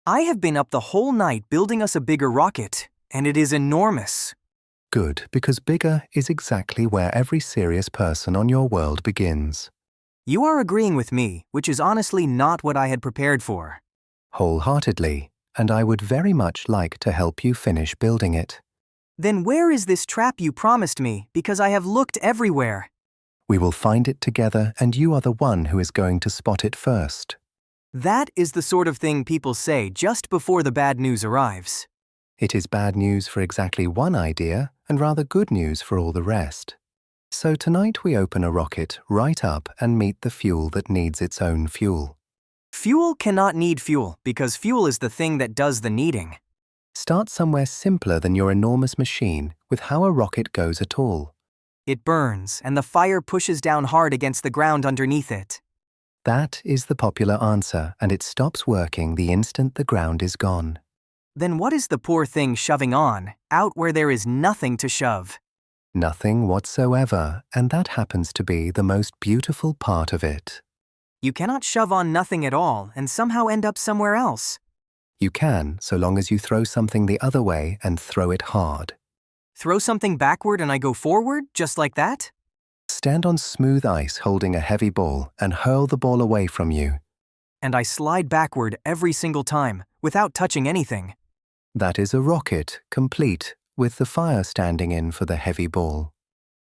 I have been up the whole night building us a bigger rocket, and it is enormous. Good, because bigger is exactly where every serious person on your world begins. You are agreeing with me, which is honestly not what I had prepared for. Wholeheartedly, and I would very much like to help you finish building it. Then where is this trap you promised me, because I have looked everywhere? We will find it together, and you are the one who is going to spot it first. That is the sort of thing people say just before the bad news arrives. It is bad news for exactly one idea, and rather good news for all the rest. So tonight we open a rocket right up and meet the fuel that needs its own fuel. Fuel cannot need fuel, because fuel is the thing that does the needing. Start somewhere simpler than your enormous machine with how a rocket goes at all. It burns, and the fire pushes down hard against the ground underneath it. That is the popular answer, and it stops working the instant the ground is gone. Then what is the poor thing shoving on, out where there is nothing to shove? Nothing whatsoever, and that happens to be the most beautiful part of it. You cannot shove on nothing at all and somehow end up somewhere else. You can, so long as you throw something the other way and throw it hard. Throw something backward and I go forward, just like that? Stand on smooth ice holding a heavy ball and hurl the ball away from you. And I slide backward every single time, without touching anything. That is a rocket, complete, with the fire standing in for the heavy ball.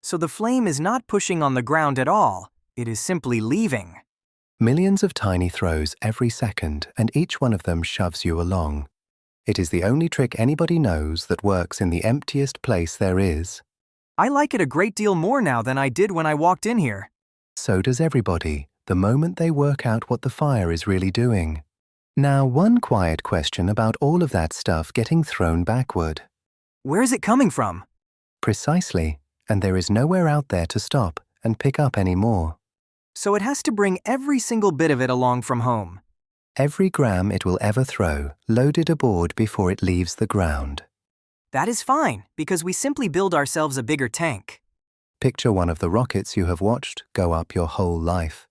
So the flame is not pushing on the ground at all, it is simply leaving. Millions of tiny throws every second, and each one of them shoves you along. It is the only trick anybody knows that works in the emptiest place there is. I like it a great deal more now than I did when I walked in here. So does everybody, the moment they work out what the fire is really doing. Now, one quiet question about all of that stuff getting thrown backward. Where is it coming from? Precisely, and there is nowhere out there to stop and pick up any more. So it has to bring every single bit of it along from home. Every gram it will ever throw, loaded aboard before it leaves the ground. That is fine, because we simply build ourselves a bigger tank. Picture one of the rockets you have watched go up your whole life.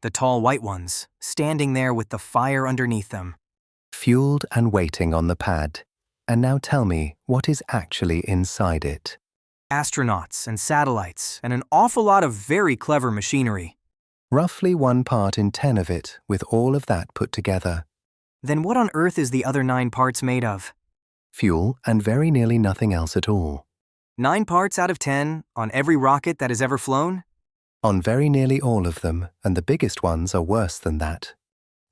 The tall white ones, standing there with the fire underneath them. Fueled and waiting on the pad. And now tell me what is actually inside it. Astronauts and satellites and an awful lot of very clever machinery. Roughly 1 part in 10 of it, with all of that put together. Then what on earth is the other 9 parts made of? Fuel and very nearly nothing else at all. 9 parts out of 10 on every rocket that has ever flown? On very nearly all of them, and the biggest ones are worse than that.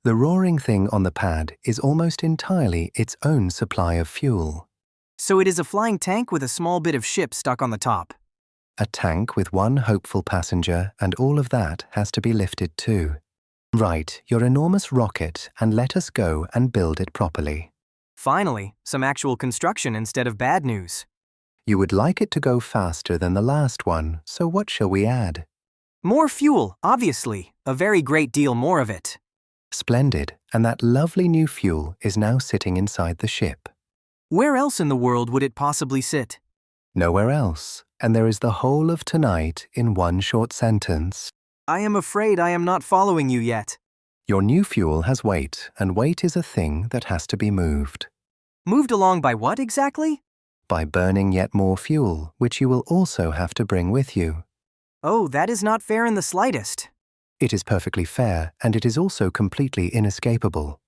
The roaring thing on the pad is almost entirely its own supply of fuel. So it is a flying tank with a small bit of ship stuck on the top. A tank with one hopeful passenger, and all of that has to be lifted too. Right, your enormous rocket, and let us go and build it properly. Finally, some actual construction instead of bad news. You would like it to go faster than the last one, so what shall we add? More fuel, obviously. A very great deal more of it. Splendid, and that lovely new fuel is now sitting inside the ship. Where else in the world would it possibly sit? Nowhere else, and there is the whole of tonight in one short sentence. I am afraid I am not following you yet. Your new fuel has weight, and weight is a thing that has to be moved. Moved along by what exactly? By burning yet more fuel, which you will also have to bring with you. Oh, that is not fair in the slightest. It is perfectly fair, and it is also completely inescapable.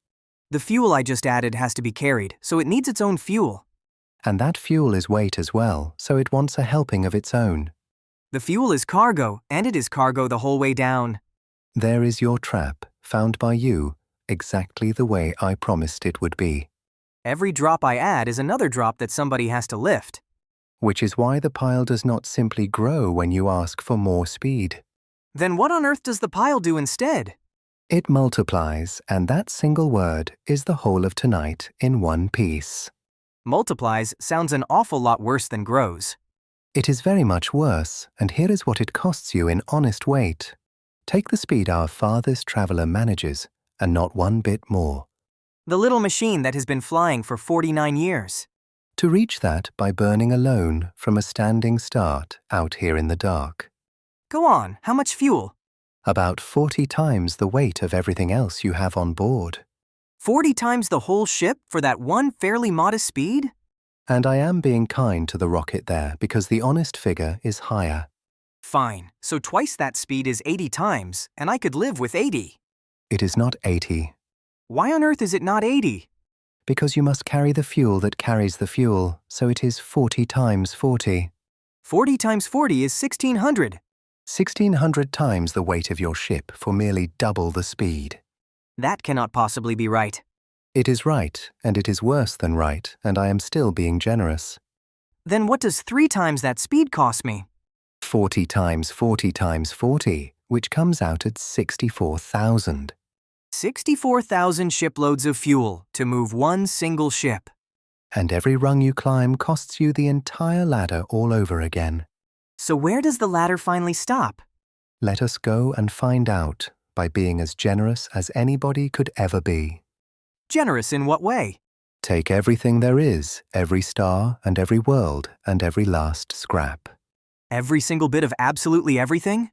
The fuel I just added has to be carried, so it needs its own fuel. And that fuel is weight as well, so it wants a helping of its own. The fuel is cargo, and it is cargo the whole way down. There is your trap, found by you, exactly the way I promised it would be. Every drop I add is another drop that somebody has to lift. Which is why the pile does not simply grow when you ask for more speed. Then what on earth does the pile do instead? It multiplies, and that single word is the whole of tonight in one piece. Multiplies sounds an awful lot worse than grows. It is very much worse, and here is what it costs you in honest weight. Take the speed our farthest traveler manages, and not one bit more. The little machine that has been flying for 49 years. To reach that by burning alone from a standing start out here in the dark. Go on, how much fuel? About 40 times the weight of everything else you have on board. 40 times the whole ship for that one fairly modest speed? And I am being kind to the rocket there because the honest figure is higher. Fine, so twice that speed is 80 times, and I could live with 80. It is not 80, Why on earth is it not 80? because you must carry the fuel that carries the fuel, so it is 40 times 40. 40 times 40 is 1600. 1600 times the weight of your ship for merely double the speed. That cannot possibly be right. It is right, and it is worse than right, and I am still being generous. Then what does 3 times that speed cost me? 40 times 40 times 40, which comes out at 64,000. 64,000 shiploads of fuel to move one single ship. And every rung you climb costs you the entire ladder all over again. So where does the ladder finally stop? Let us go and find out by being as generous as anybody could ever be. Generous in what way? Take everything there is, every star and every world and every last scrap. Every single bit of absolutely everything?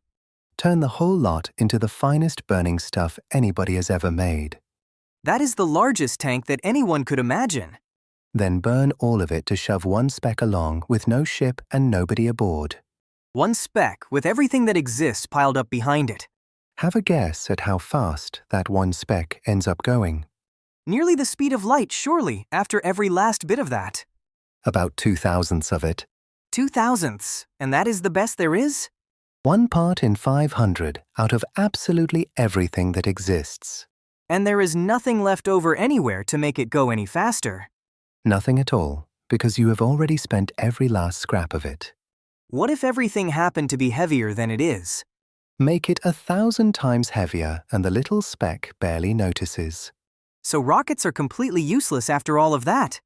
Turn the whole lot into the finest burning stuff anybody has ever made. That is the largest tank that anyone could imagine. Then burn all of it to shove one speck along with no ship and nobody aboard. One speck with everything that exists piled up behind it. Have a guess at how fast that one speck ends up going. Nearly the speed of light, surely, after every last bit of that. About 2/1000ths of it. 2/1000ths, and that is the best there is? 1 part in 500 out of absolutely everything that exists. And there is nothing left over anywhere to make it go any faster. Nothing at all, because you have already spent every last scrap of it. What if everything happened to be heavier than it is? Make it 1,000 times heavier and the little speck barely notices. So rockets are completely useless after all of that.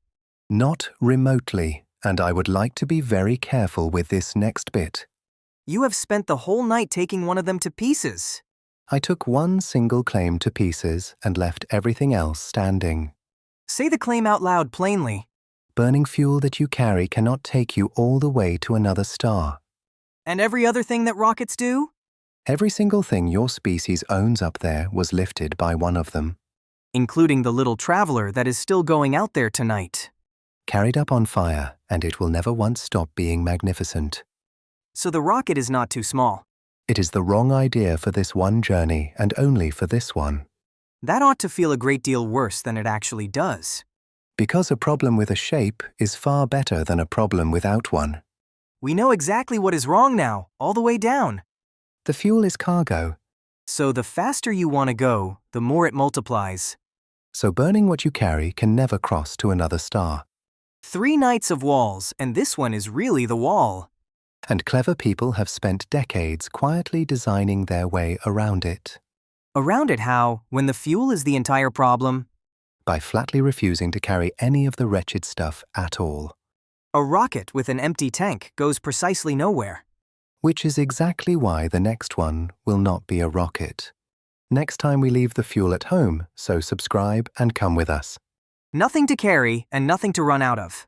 Not remotely, and I would like to be very careful with this next bit. You have spent the whole night taking one of them to pieces. I took one single claim to pieces and left everything else standing. Say the claim out loud plainly. Burning fuel that you carry cannot take you all the way to another star. And every other thing that rockets do? Every single thing your species owns up there was lifted by one of them. Including the little traveler that is still going out there tonight. Carried up on fire, and it will never once stop being magnificent. So the rocket is not too small. It is the wrong idea for this one journey, and only for this one. That ought to feel a great deal worse than it actually does. Because a problem with a shape is far better than a problem without one. We know exactly what is wrong now, all the way down. The fuel is cargo, So the faster you want to go, the more it multiplies. so burning what you carry can never cross to another star. 3 nights of walls, and this one is really the wall. And clever people have spent decades quietly designing their way around it. Around it how, when the fuel is the entire problem? By flatly refusing to carry any of the wretched stuff at all. A rocket with an empty tank goes precisely nowhere. Which is exactly why the next one will not be a rocket. Next time we leave the fuel at home, so subscribe and come with us. Nothing to carry and nothing to run out of.